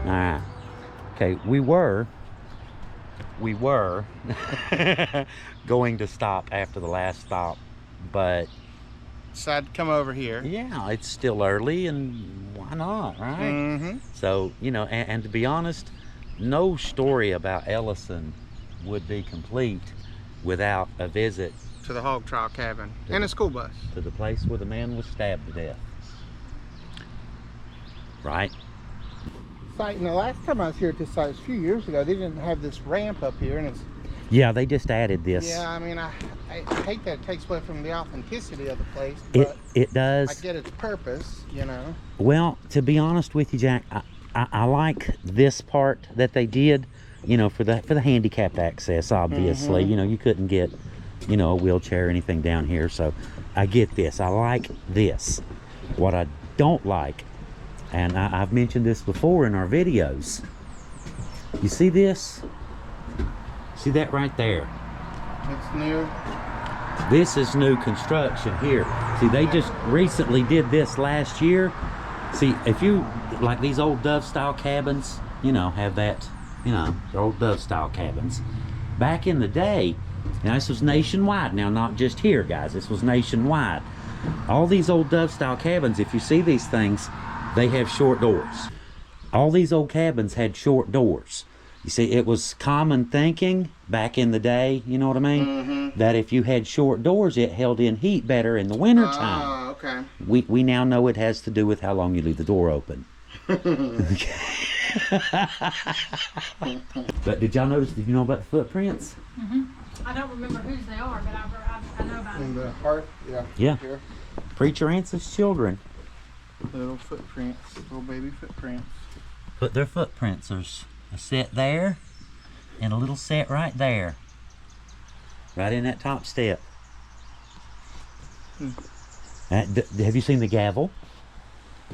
All right. Okay, we were going to stop after the last stop, but decided to come over here. yeah, it's still early, and why not, right? Mm-hmm. So, you know, and to be honest, no story about Ellison would be complete without a visit To the Hog Trial cabin and a school bus. to the place where the man was stabbed to death. Right? Site, and the last time I was here at this site was a few years ago, they didn't have this ramp up here, and it's... Yeah, they just added this. Yeah, I mean, I hate that it takes away from the authenticity of the place, but It does. I get its purpose, you know. Well, to be honest with you, Jack, I like this part that they did, you know, for the handicapped access, obviously. Mm-hmm. You know, you couldn't get, you know, a wheelchair or anything down here, so I get this. I like this. What I don't like, and I've mentioned this before in our videos, you see this? See that right there? It's new. This is new construction here. See, they just recently did this last year. See, if you, like these old Dove style cabins, you know, have that, you know, the old Dove style cabins. Back in the day, now this was nationwide, now not just here, guys, this was nationwide. All these old Dove style cabins, if you see these things, they have short doors. All these old cabins had short doors. You see, it was common thinking back in the day, you know what I mean? Mm-hmm. That if you had short doors, it held in heat better in the winter time. Oh, okay. We now know it has to do with how long you leave the door open. Okay. But did y'all notice, did you know about the footprints? Mm-hmm. I don't remember whose they are, but I know about In them. the heart, yeah. Yeah. Here. Preacher Anse's children Little footprints, little baby footprints. put their footprints. There's a set there and a little set right there. Right in that top step. Have you seen the gavel?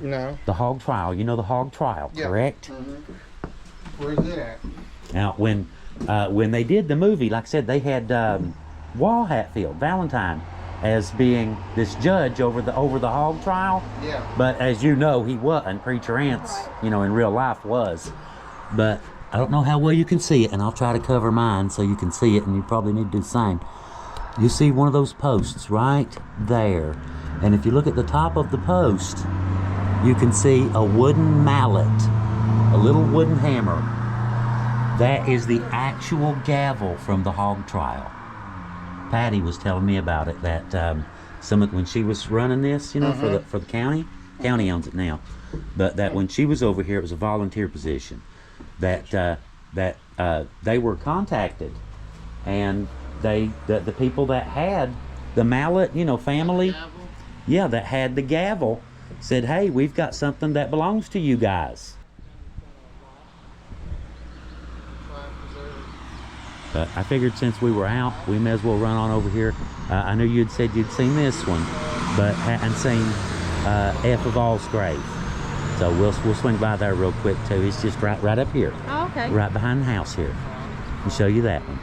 No. The Hog Trial. You know the Hog Trial, Yeah. correct? Mm-hmm. Where's it at? Now, when they did the movie, like I said, they had Hatfield, Valentine, as being this judge over the Hog Trial. Yeah. But as you know, he wasn't. Preacher Anse, you know, in real life was. But I don't know how well you can see it, and I'll try to cover mine so you can see it, and you probably need to do the same. You see one of those posts right there. And if you look at the top of the post, you can see a wooden mallet, a little wooden hammer. That is the actual gavel from the Hog Trial. Patty was telling me about it, that when she was running this, you know, for the county owns it now, but that when she was over here, it was a volunteer position. That they were contacted, and the people that had the mallet, you know, family, yeah, that had the gavel, said, hey, we've got something that belongs to you guys. But I figured since we were out, we may as well run on over here. I knew you'd said you'd seen this one, but hadn't seen F of All's grave. So we'll swing by there real quick too. It's just right up here. Oh, okay. Right behind the house here. I'll show you that one.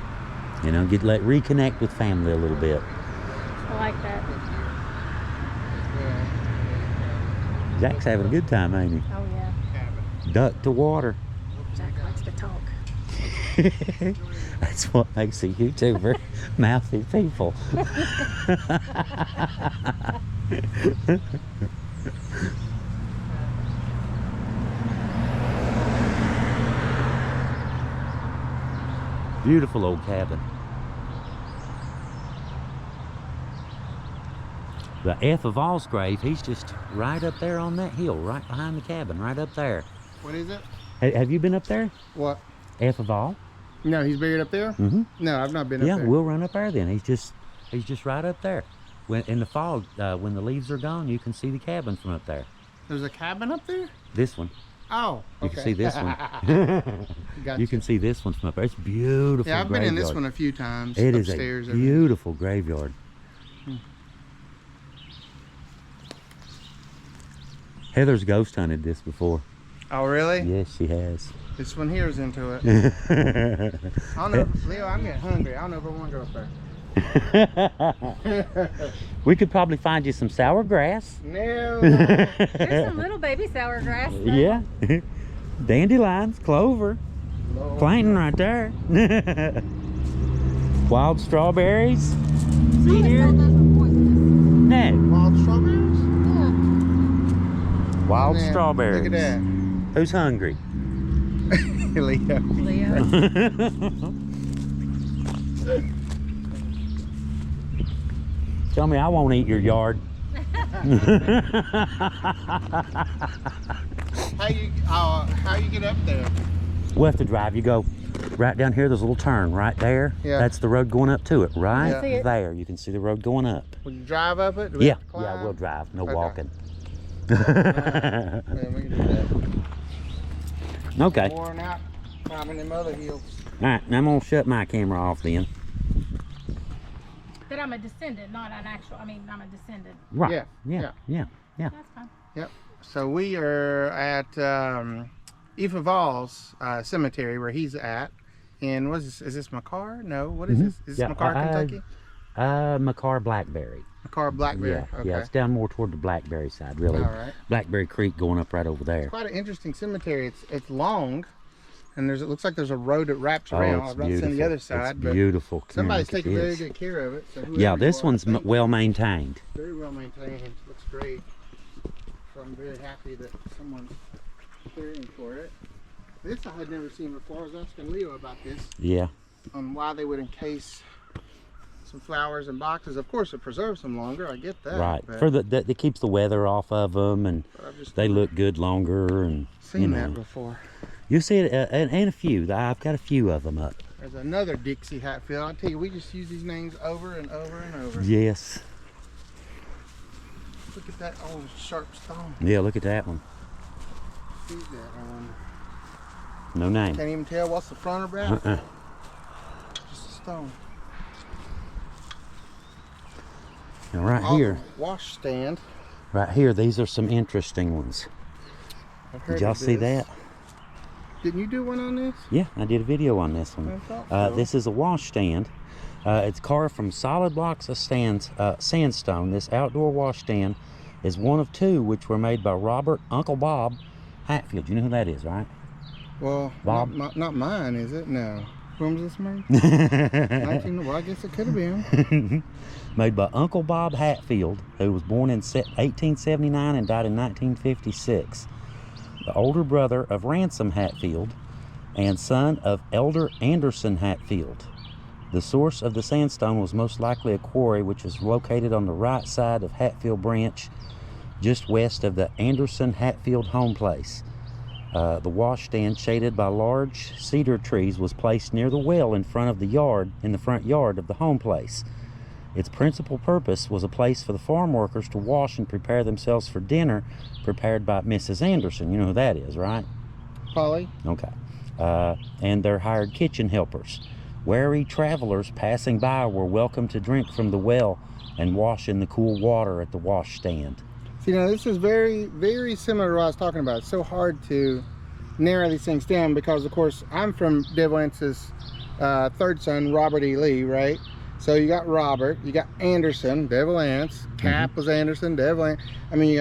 You know, reconnect with family a little bit. I like that. Jack's having a good time, ain't he? Oh, yeah. Duck to water. Jack likes to talk. That's what makes a YouTuber. Mouthy people. Beautiful old cabin. The F of All's grave, he's just right up there on that hill, right behind the cabin, right up there. What is it? Have you been up there? What? F of All? No, he's buried up there? Mm-hmm. No, I've not been up Yeah, there. we'll run up there then. He's just right up there. When in the fall, when the leaves are gone, you can see the cabin from up there. There's a cabin up there? This one. Oh, okay. You can see this one. Gotcha. You can see this one from up there. It's beautiful. Yeah, I've been in this graveyard. one a few times. It is upstairs, a beautiful graveyard. Heather's ghost hunted this before. Oh, really? Yes, she has. This one here is into it. I don't know, Leo, I'm getting hungry. I don't know if I want to go up there. We could probably find you some sour grass. No. There's some little baby sour grass. Yeah. Dandelions, clover, plantain right there. Wild strawberries. See here? No. Wild strawberries? Wild Man, strawberries. Look at Who's hungry? that. Leo. Tell me I won't eat your yard. How you get up there? We'll have to drive. You go right down here. There's a little turn right there. Yeah. That's the road going up to it. Right Yeah. there. You can see the road going up. Will you drive up it? Do we Yeah. have to climb? Yeah, we'll drive. No Okay. walking. Yeah, we can do that. Okay. Worn out, climbing them other hills. All right. Now I'm going to shut my camera off then. That I'm a descendant, not an actual. I mean, I'm a descendant. Right. Yeah, Yeah. Yeah. That's fine. Yep. So we are at Aoife Val's cemetery where he's at. And what is this? Is this McCarr? No. What is this? Is this McCarr, Kentucky? McCarr Blackberry. McCarr Blackberry. Yeah. Okay. Yeah. It's down more toward the Blackberry side, really. All right. Blackberry Creek going up right over there. Quite an interesting cemetery. It's long, and it looks like there's a road that wraps around. it's I've not seen the beautiful. other side, It's but beautiful. somebody's Karen, taking it very is. good care of it. So Yeah, whoever this you are, one's I think well maintained. very well maintained. Looks great. So I'm very happy that someone's caring for it. This I had never seen before. I was asking Leo about this, Yeah. on why they would encase some flowers in boxes. Of course, it preserves them longer. I get that. Right. But, For that keeps the weather off of them, and but I've just they never look good longer. And seen you know, that before. you see it, and a few. I've got a few of them up. There's another Dixie Hatfield. I tell you, we just use these names over and over and over. Yes. Look at that old sharp stone. Yeah. Look at that one. Who's that? I wonder. No name. Can't even tell what's the front or back. Uh-uh. Just a stone. Now right Oh, here, wash stand. right here, these are some interesting ones. I've heard Did y'all of see this. that? Didn't you do one on this? Yeah, I did a video on this one. I thought so. This is a wash stand. It's carved from solid blocks of sandstone. This outdoor wash stand is one of two which were made by Robert Uncle Bob Hatfield. You know who that is, right? Well, Bob? not mine, is it? No. When was this made? 19, well, I guess it could have been. Made by Uncle Bob Hatfield, who was born in 1879 and died in 1956. The older brother of Ransom Hatfield and son of Elder Anderson Hatfield. The source of the sandstone was most likely a quarry which was located on the right side of Hatfield Branch, just west of the Anderson Hatfield home place. The wash stand, shaded by large cedar trees, was placed near the well in front yard of the home place. Its principal purpose was a place for the farm workers to wash and prepare themselves for dinner prepared by Mrs. Anderson. You know who that is, right? Polly? Okay. And their hired kitchen helpers. Wary travelers passing by were welcome to drink from the well and wash in the cool water at the wash stand. See, now this is very, very similar to what I was talking about. It's so hard to narrow these things down because, of course, I'm from Devil Anse's third son, Robert E. Lee, right? So you got Robert, you got Anderson, Devil Anse, Cap was Anderson, Devil Anse. I mean,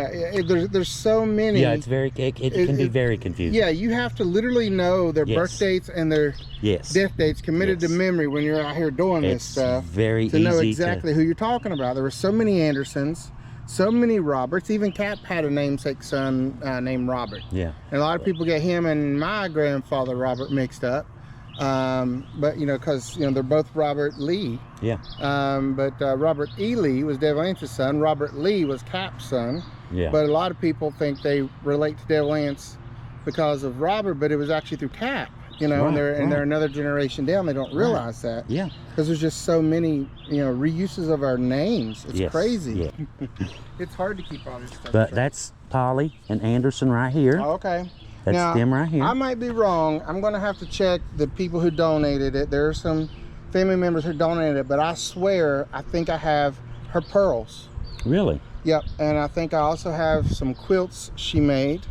there's so many. Yeah, it can be very confusing. Yeah, you have to literally know their birth dates and their death dates committed to memory when you're out here doing this stuff. Very to know easy exactly who you're talking about. There were so many Andersons, so many Roberts. Even Cap had a namesake son named Robert. Yeah. And a lot of people get him and my grandfather Robert mixed up. But you know, because you know they're both Robert Lee. Yeah. But Robert E. Lee was Devil Anse's son. Robert Lee was Cap's son. Yeah. But a lot of people think they relate to Devil Anse because of Robert, but it was actually through Cap. You know, Right, and they're another generation down. They don't realize that. Yeah. Because there's just so many, you know, reuses of our names. It's crazy. Yeah. It's hard to keep all this stuff. But straight. that's Polly and Anderson right here. Oh, okay. That's now, them right here. I might be wrong. I'm going to have to check the people who donated it. There are some family members who donated it, but I swear I think I have her pearls. Really? Yep, and I think I also have some quilts she made.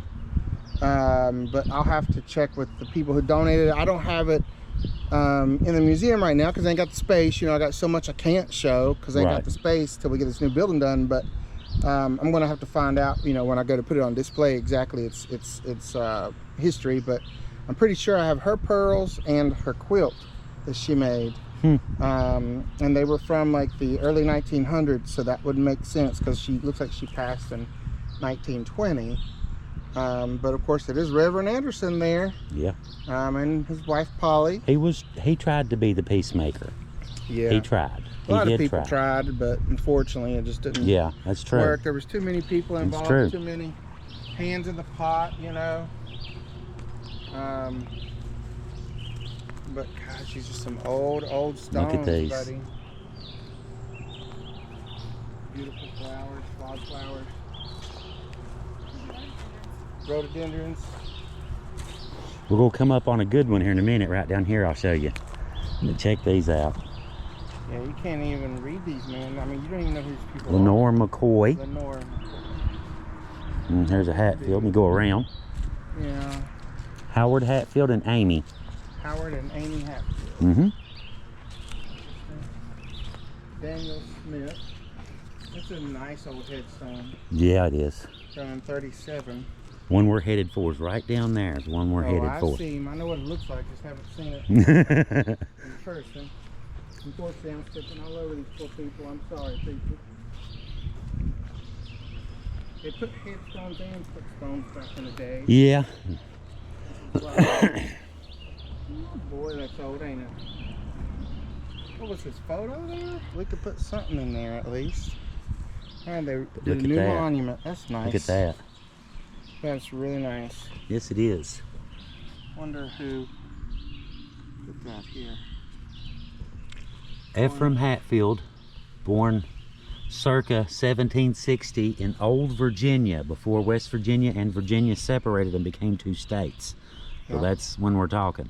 But I'll have to check with the people who donated it. I don't have it in the museum right now because I ain't got the space. You know, I got so much I can't show because I ain't got the space till we get this new building done. But I'm going to have to find out, you know, when I go to put it on display exactly its history, but I'm pretty sure I have her pearls and her quilt that she made. And they were from like the early 1900s, so that would make sense because she looks like she passed in 1920. But of course it is Reverend Anderson there. Yeah. And his wife Polly. He tried to be the peacemaker. Yeah. He tried. A lot of people tried, but unfortunately it just didn't that's true. work. There was too many people involved, too many hands in the pot, you know. But gosh, these are some old stones, Look at these. buddy. Beautiful flowers, wildflowers. Rhododendrons. We're going to come up on a good one here in a minute. Right down here, I'll show you. Check these out. Yeah, you can't even read these, man. I mean, you don't even know who these people Lenore McCoy. Lenore. And there's a Hatfield. We go around. Yeah. Howard Hatfield and Amy. Howard and Amy Hatfield. Mm-hmm. Daniel Smith. That's a nice old headstone. Yeah, it is. Done in 37. One we're headed for is right down there. The one we're headed for. I see him. I know what it looks like. Just haven't seen it in person. Unfortunately, I'm stepping all over these poor people. I'm sorry, people. They put headstones and footstones back in the day. Yeah. Boy, that's old, ain't it? What was his photo there? We could put something in there at least. And they did a new monument. That's nice. Look at that. That's really nice. Yes, it is. Wonder who put that here. Ephraim Hatfield, born circa 1760 in Old Virginia, before West Virginia and Virginia separated and became two states. So that's when we're talking.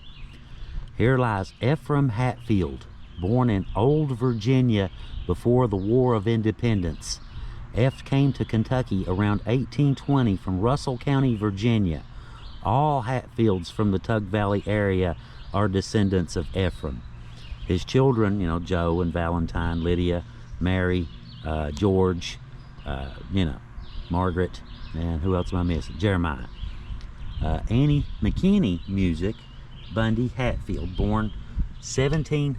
Here lies Ephraim Hatfield, born in Old Virginia before the War of Independence. F came to Kentucky around 1820 from Russell County, Virginia. All Hatfields from the Tug Valley area are descendants of Ephraim. His children, you know, Joe and Valentine, Lydia, Mary, George, you know, Margaret, and who else am I missing? Jeremiah. Annie McKinney Music, Bundy Hatfield, born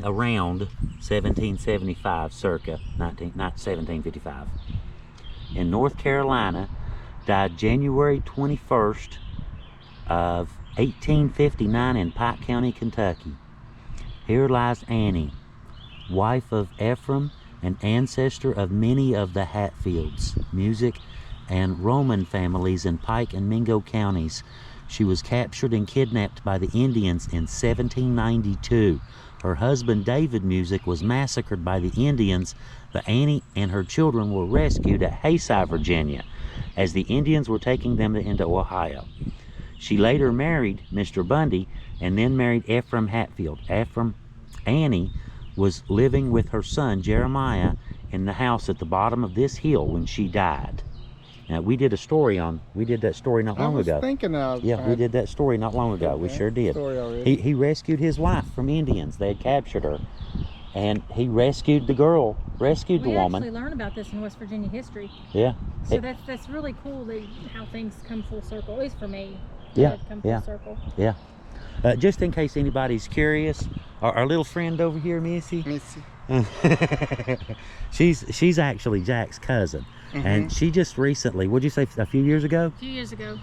around 1775, circa 1755. In North Carolina, died January 21st of 1859 in Pike County, Kentucky. Here lies Annie, wife of Ephraim and ancestor of many of the Hatfields, music and Roman families in Pike and Mingo counties. She was captured and kidnapped by the Indians in 1792. Her husband, David Music, was massacred by the Indians, but Annie and her children were rescued at Hayside, Virginia, as the Indians were taking them into Ohio. She later married Mr. Bundy and then married Ephraim Hatfield. Annie was living with her son, Jeremiah, in the house at the bottom of this hill when she died. Now, we did that story not long ago. I was thinking of... Yeah, we did that story not long ago. We sure did. He rescued his wife from Indians. They had captured her. And he rescued the girl, the woman. We actually learn about this in West Virginia history. Yeah. So that's really cool how things come full circle, at least for me. Yeah, come full circle. Yeah. Just in case anybody's curious, our little friend over here, Missy. she's actually Jack's cousin. And she just recently, what'd you say, a few years ago? A few years ago.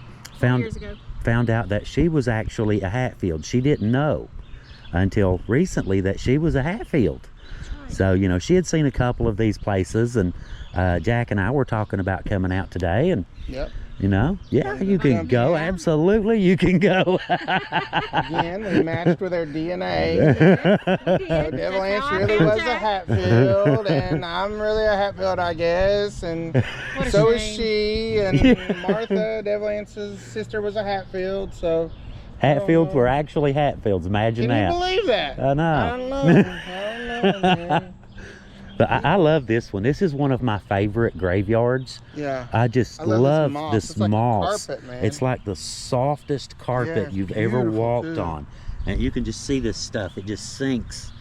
Found out that she was actually a Hatfield. She didn't know until recently that she was a Hatfield. Right. So, you know, she had seen a couple of these places, and Jack and I were talking about coming out today, and you know, you can go. Absolutely, you can go. Again, we matched with our DNA. So Devil Anse really was a Hatfield, and I'm really a Hatfield, I guess. And so is she. And Martha, Devil Anse's sister, was a Hatfield. So Hatfields were actually Hatfields. Imagine that. Can you believe that? I know. I don't know, man. But I love this one. This is one of my favorite graveyards. Yeah. I just love this moss. Like carpet, man. It's like the softest carpet you've ever walked on. And you can just see this stuff. It just sinks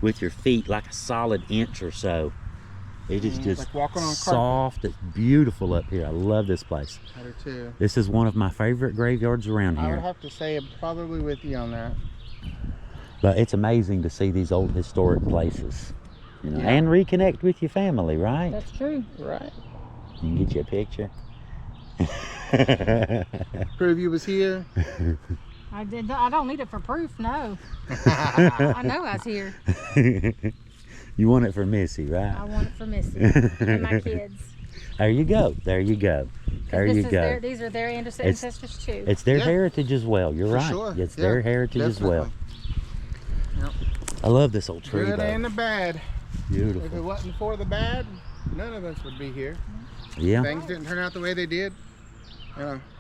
with your feet like a solid inch or so. It is just like walking on carpet. soft. It's beautiful up here. I love this place. I do too. This is one of my favorite graveyards around I would here. have to say I'm probably with you on that. But it's amazing to see these old historic places, you know, Yeah. and reconnect with your family, right? That's true. Right. You can get you a picture. Prove you was here. I don't need it for proof. No. I know I was here. You want it for Missy, right? I want it for Missy and my kids. There you go. There you go. There you go. These are their ancestors too. It's their Yeah. heritage as well. You're For right. sure. It's Yeah, their heritage as well. Yep. I love this old tree, Good though. and the bad. If it Beautiful. wasn't for the bad, none of us would be here. Yeah. Things didn't turn out the way they did.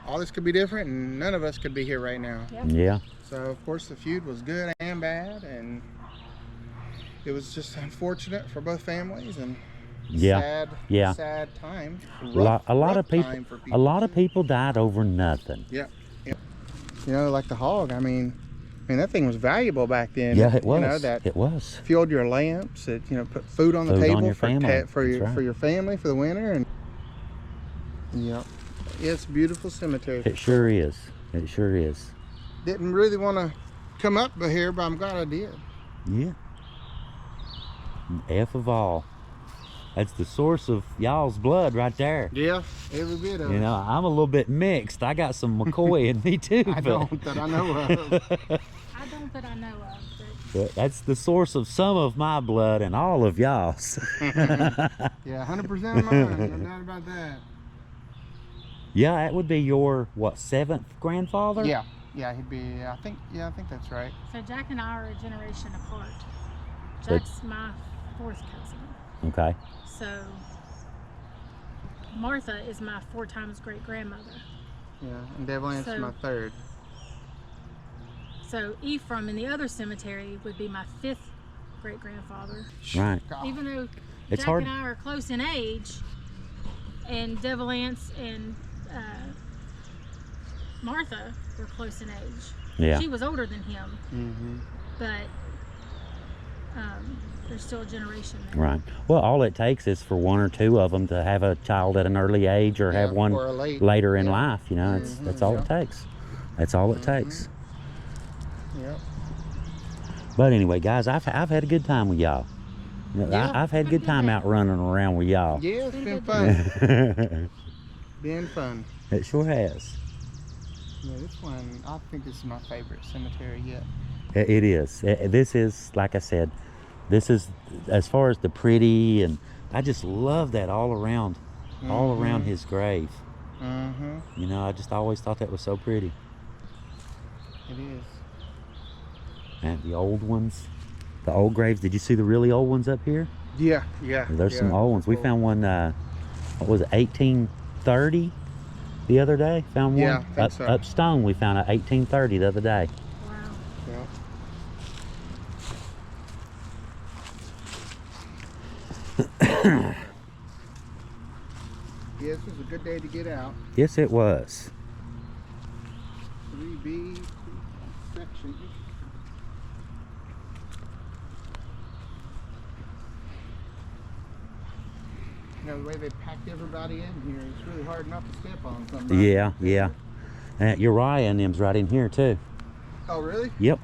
All this could be different, and none of us could be here right now. Yeah. So of course the feud was good and bad, and it was just unfortunate for both families, and Yeah. sad, Yeah. sad time. A lot of people. time for A lot of people died over nothing. Yeah. You know, like the hog. I mean, that thing was valuable back then. Yeah, it was. You know, that It was. fueled your lamps. It put food on the Food on table your family. for That's your right. for your family for the winter, and yeah, it's a beautiful cemetery. It sure is. It sure is. Didn't really want to come up here, but I'm glad I did. Yeah. F of all. That's the source of y'all's blood right there. Yeah, every bit of You it. know, I'm a little bit mixed. I got some McCoy in me too. I don't that I know of. I don't that I know of. But that's the source of some of my blood and all of y'all's. Yeah, 100% of mine. No doubt about that. Yeah, that would be your, what, 7th grandfather? Yeah, he'd be. I think that's right. So Jack and I are a generation apart. Jack's my 4th cousin. Okay. So Martha is my 4 times great grandmother. Yeah, and Devlin's So- my 3rd. So Ephraim in the other cemetery would be my 5th great grandfather. Right. Even though It's Jack hard. and I are close in age, and Devil Anse and Martha were close in age. Yeah. She was older than him, Mm-hmm. but there's still a generation there. Right. Well, all it takes is for 1 or 2 of them to have a child at an early age or have one or a late. later in Yeah. life. You know, that's all it takes. That's all it takes. Yep. But anyway, guys, I've had a good time with y'all. You know, Yeah. I've had a good time out running around with y'all. Yeah, it's been Been fun. Been fun. It sure has. Yeah, this one, I think this is my favorite cemetery yet. It is. This is, like I said, this is, as far as the pretty, and I just love that all around his grave. Mm-hmm. You know, I just always thought that was so pretty. It is. And the old ones, the old graves. Did you see the really old ones up here? Yeah. There's some yeah. old ones. We Cool. found one, what was it, 1830 the other day? Found one? Yeah, I think so. Up Stone, we found a 1830 the other day. Wow. Yeah. Yeah, this was a good day to get out. Yes, it was. 3B section. You know, the way they packed everybody in here, it's really hard not to step on somebody. Yeah. Uriah and them's right in here too. Oh, really? Yep.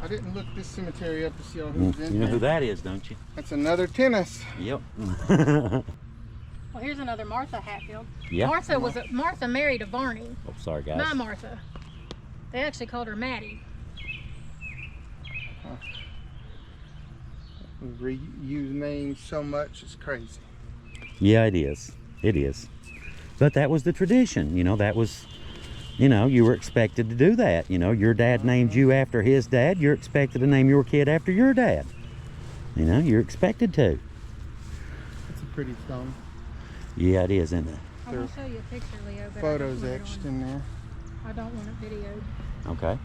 I didn't look this cemetery up to see all who's in You know here. who that is, don't you? That's another tennis. Yep. Well, here's another Martha Hatfield. Yeah. Martha married a Barney. Oh, sorry, guys. My Martha. They actually called her Maddie. We reuse names so much, it's crazy. Yeah, it is. It is. But that was the tradition. You know, that was, you know, you were expected to do that. You know, your dad named you after his dad. You're expected to name your kid after your dad. You know, you're expected to. It's a pretty stone. Yeah, it is, isn't it? I'm going to show you a picture, Leo. But Photos I don't want it etched on- in there. I don't want it videoed. Okay.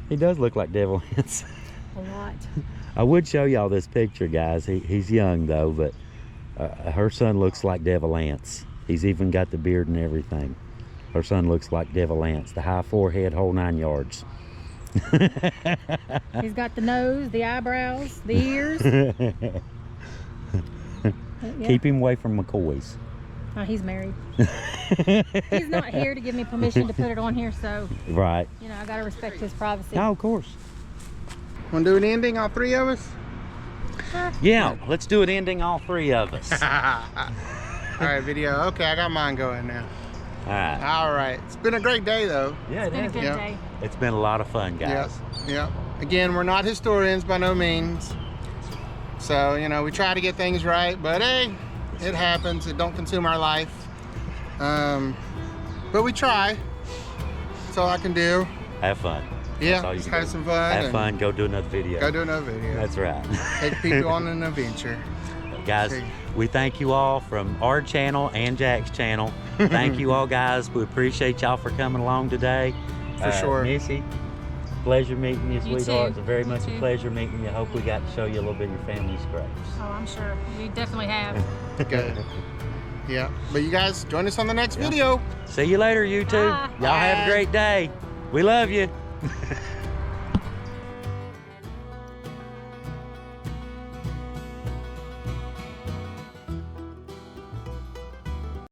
He does look like Devil Anse. A lot. I would show y'all this picture, guys. He's young though, but her son looks like Devil Anse. He's even got the beard and everything. Her son looks like Devil Anse. The high forehead, whole 9 yards. He's got the nose, the eyebrows, the ears. Yeah. Keep him away from McCoy's. Oh, he's married. He's not here to give me permission to put it on here, so Right. you know I gotta respect his privacy. No, of course. Want to do an ending, all three of us? Yeah, let's do an ending, all three of us. All All right, video. Okay, I got mine going now. right. All right. It's been a great day, though. Yeah, It's been a it good is. Yeah. day. It's been a lot of fun, guys. Yeah. Again, we're not historians by no means. So, you know, we try to get things right, but hey, it happens. It don't consume our life. But we try. That's all I can do. Have fun. Yeah, That's all you just can have do. some fun. Have and fun. Go do another video. Go do another video. That's right. Take people on an adventure. Guys, Okay. we thank you all from our channel and Jack's channel. Thank you all, guys. We appreciate y'all for coming along today. For sure. Missy, pleasure meeting you, You sweetheart. too. It's very You much a too. pleasure meeting you. Hope we got to show you a little bit of your family's graves. Oh, I'm sure you definitely have. Good. Yeah. But you guys join us on the next video. See you later, you two. Bye. Y'all have Bye. a great day. We love you.